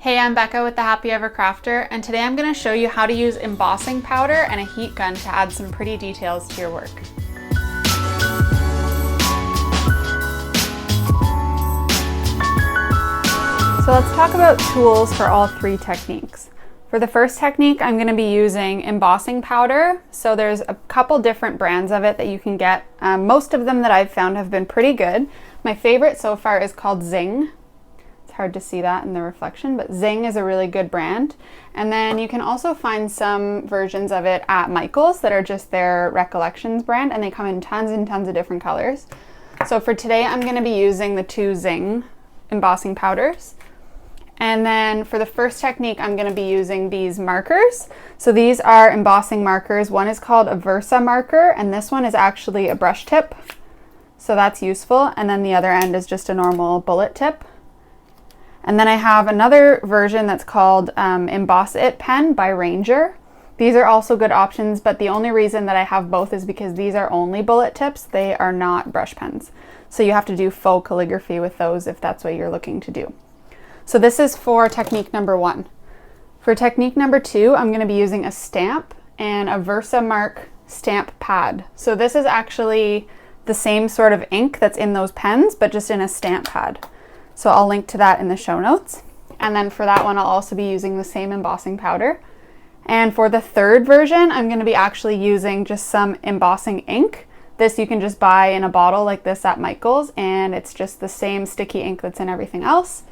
Hey, I'm Becca with the Happy Ever Crafter, and today I'm going to show you how to use embossing powder and a heat gun to add some pretty details to your work. So let's talk about tools for all three techniques. For the first technique, I'm going to be using embossing powder. So there's a couple different brands of it that you can get. Most of them that I've found have been pretty good. My favorite so far is called Zing. It's hard to see that in the reflection, but Zing is a really good brand. And then you can also find some versions of it at Michael's that are just their Recollections brand, and they come in tons and tons of different colors. So for today, I'm going to be using the two Zing embossing powders. And then for the first technique, I'm going to be using these markers. So these are embossing markers. One is called a versamark, and this one is actually a brush tip. So that's useful. And then the other end is just a normal bullet tip. And then I have another version that's called Emboss It pen by Ranger. These are also good options, but the only reason that I have both is because these are only bullet tips. They are not brush pens. So you have to do faux calligraphy with those if that's what you're looking to do. So this is for technique number one. For technique number two, I'm going to be using a stamp and a versamark stamp pad. So this is actually the same sort of ink that's in those pens, but just in a stamp pad. So I'll link to that in the show notes. And then for that one, I'll also be using the same embossing powder. And for the third version, I'm going to be actually using just some embossing ink. This you can just buy in a bottle like this at Michael's, and it's just the same sticky ink that's in everything else.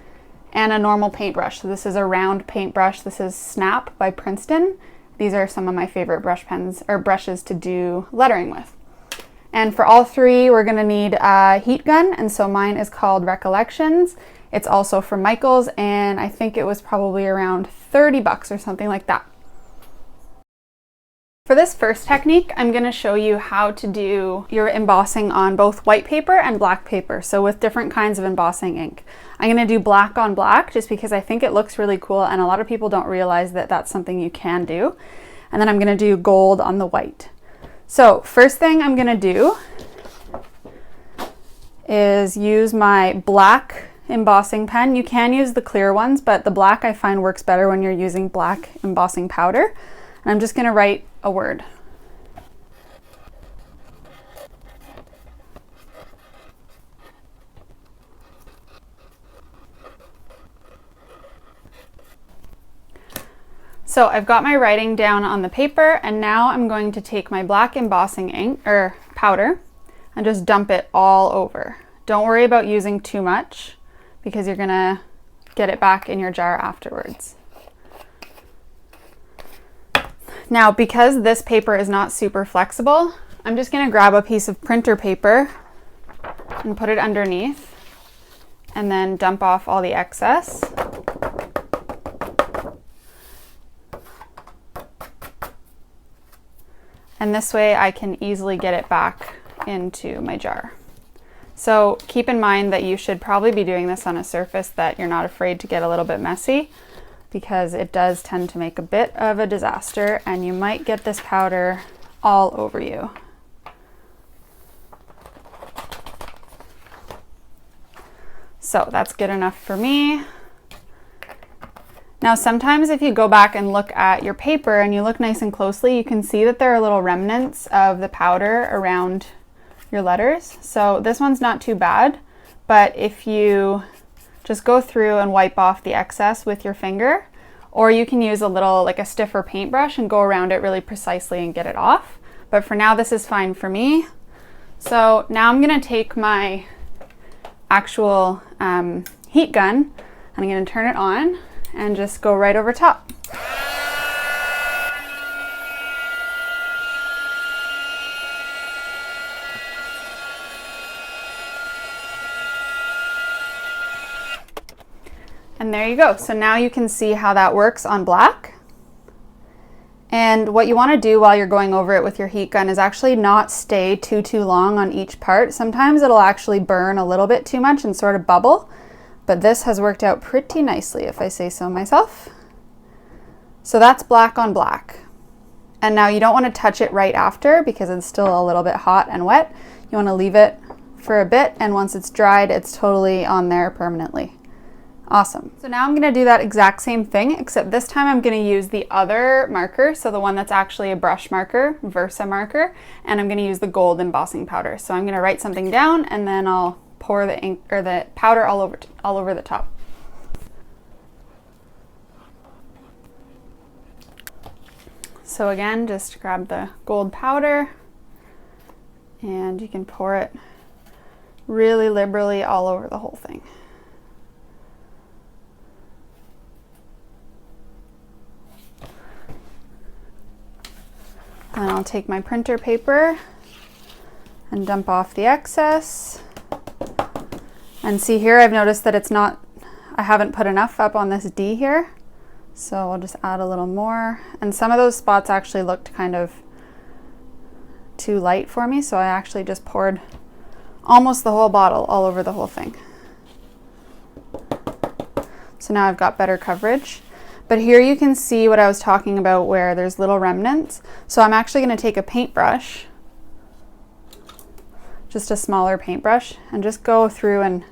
And a normal paintbrush. So this is a round paintbrush. This is Snap by Princeton. These are some of my favorite brush pens or brushes to do lettering with. And for all three, we're gonna need a heat gun. And so mine is called Recollections. It's also from Michael's, and I think it was probably around 30 bucks or something like that. For this first technique, I'm going to show you how to do your embossing on both white paper and black paper, so with different kinds of embossing ink. I'm going to do black on black just because I think it looks really cool, and a lot of people don't realize that that's something you can do. And then I'm going to do gold on the white. So first thing I'm going to do is use my black embossing pen. You can use the clear ones, but the black I find works better when you're using black embossing powder. And I'm just going to write a word. So I've got my writing down on the paper, and now I'm going to take my black embossing ink or powder and just dump it all over. Don't worry about using too much because you're going to get it back in your jar afterwards. Now, because this paper is not super flexible, I'm just going to grab a piece of printer paper and put it underneath and then dump off all the excess. And this way I can easily get it back into my jar. So keep in mind that you should probably be doing this on a surface that you're not afraid to get a little bit messy, because it does tend to make a bit of a disaster and you might get this powder all over you. So that's good enough for me. Now sometimes if you go back and look at your paper and you look nice and closely, you can see that there are little remnants of the powder around your letters. So this one's not too bad, but if you just go through and wipe off the excess with your finger, or you can use a little, like a stiffer paintbrush and go around it really precisely and get it off. But for now, this is fine for me. So now I'm gonna take my actual heat gun and I'm gonna turn it on and just go right over top. And there you go. So now you can see how that works on black. And what you want to do while you're going over it with your heat gun is actually not stay too long on each part. Sometimes it'll actually burn a little bit too much and sort of bubble, but this has worked out pretty nicely if I say so myself. So that's black on black. And now you don't want to touch it right after because it's still a little bit hot and wet. You want to leave it for a bit, and once it's dried, it's totally on there permanently. Awesome. So now I'm going to do that exact same thing, except this time I'm going to use the other marker, so the one that's actually a brush marker, versamark, and I'm going to use the gold embossing powder. So I'm going to write something down and then I'll pour the ink or the powder all over the top. So again, just grab the gold powder and you can pour it really liberally all over the whole thing. Then I'll take my printer paper and dump off the excess. And see here, I've noticed that I haven't put enough up on this D here. So I'll just add a little more. And some of those spots actually looked kind of too light for me, so I actually just poured almost the whole bottle all over the whole thing. So now I've got better coverage. But here you can see what I was talking about where there's little remnants. So I'm actually going to take a paintbrush, just a smaller paintbrush, and just go through and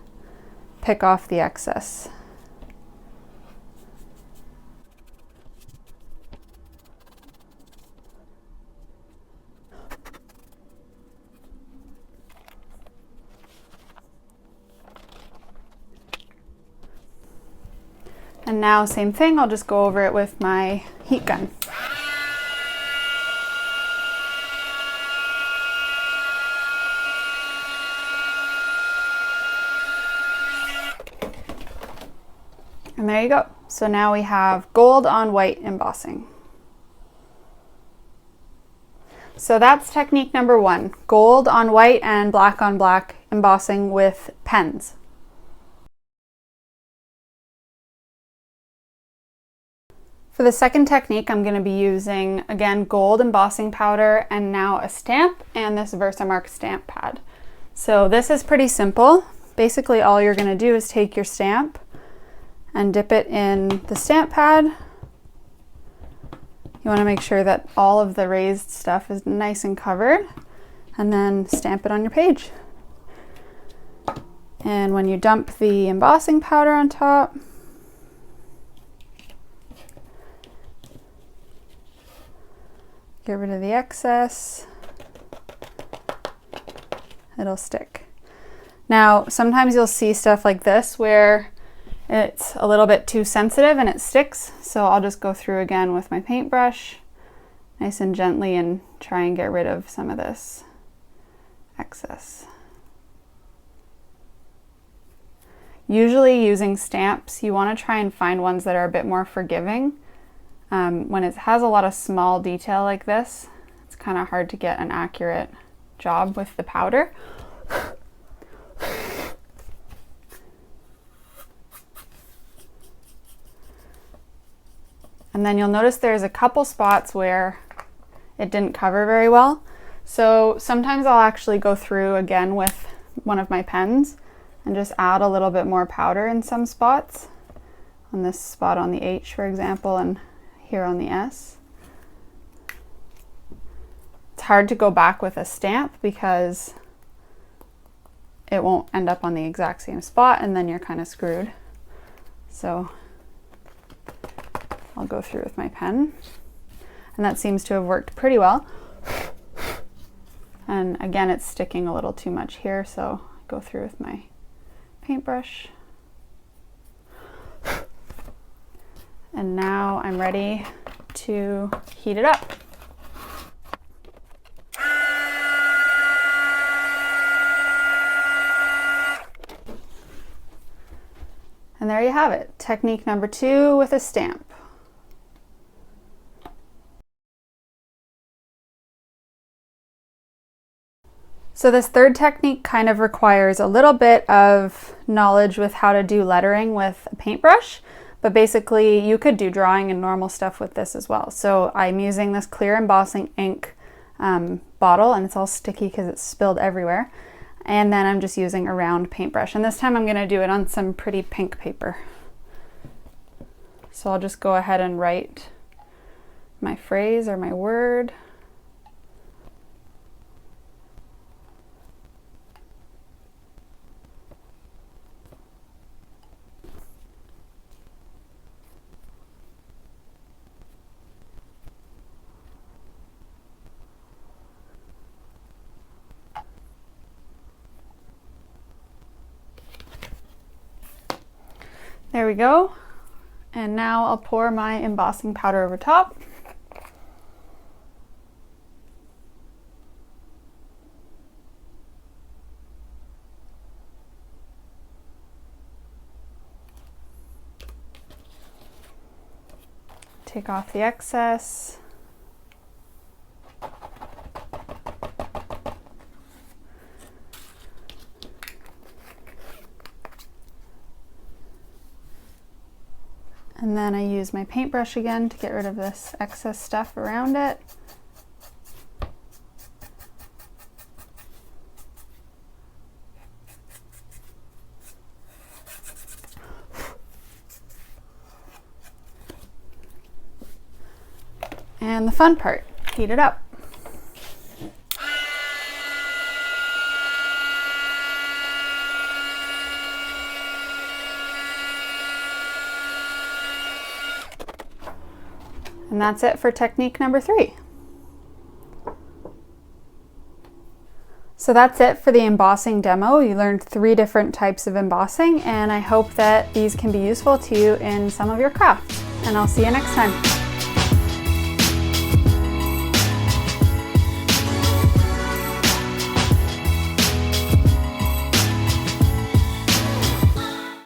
pick off the excess. And now same thing, I'll just go over it with my heat gun. And there you go. So now we have gold on white embossing. So that's technique number 1, gold on white and black on black embossing with pens. For the second technique, I'm going to be using, again, gold embossing powder and now a stamp and this Versamark stamp pad. So this is pretty simple. Basically, all you're going to do is take your stamp and dip it in the stamp pad. You want to make sure that all of the raised stuff is nice and covered, and then stamp it on your page. And when you dump the embossing powder on top, get rid of the excess. It'll stick. Now, sometimes you'll see stuff like this where it's a little bit too sensitive and it sticks. So I'll just go through again with my paintbrush, nice and gently, and try and get rid of some of this excess. Usually using stamps, you want to try and find ones that are a bit more forgiving. When it has a lot of small detail like this, it's kind of hard to get an accurate job with the powder. And then you'll notice there's a couple spots where it didn't cover very well. So sometimes I'll actually go through again with one of my pens and just add a little bit more powder in some spots. On this spot on the H, for example, and here on the S. It's hard to go back with a stamp because it won't end up on the exact same spot and then you're kind of screwed. So I'll go through with my pen, and that seems to have worked pretty well. And again, it's sticking a little too much here, so I'll go through with my paintbrush. And now I'm ready to heat it up. And there you have it, technique number 2 with a stamp. So this third technique kind of requires a little bit of knowledge with how to do lettering with a paintbrush, but basically you could do drawing and normal stuff with this as well. So I'm using this clear embossing ink bottle, and it's all sticky because it's spilled everywhere. And then I'm just using a round paintbrush, and this time I'm going to do it on some pretty pink paper. So I'll just go ahead and write my phrase or my word. There we go. And now I'll pour my embossing powder over top. Take off the excess. And then I use my paintbrush again to get rid of this excess stuff around it. And the fun part, heat it up. And that's it for technique number 3. So that's it for the embossing demo. You learned 3 different types of embossing, and I hope that these can be useful to you in some of your crafts. And I'll see you next time.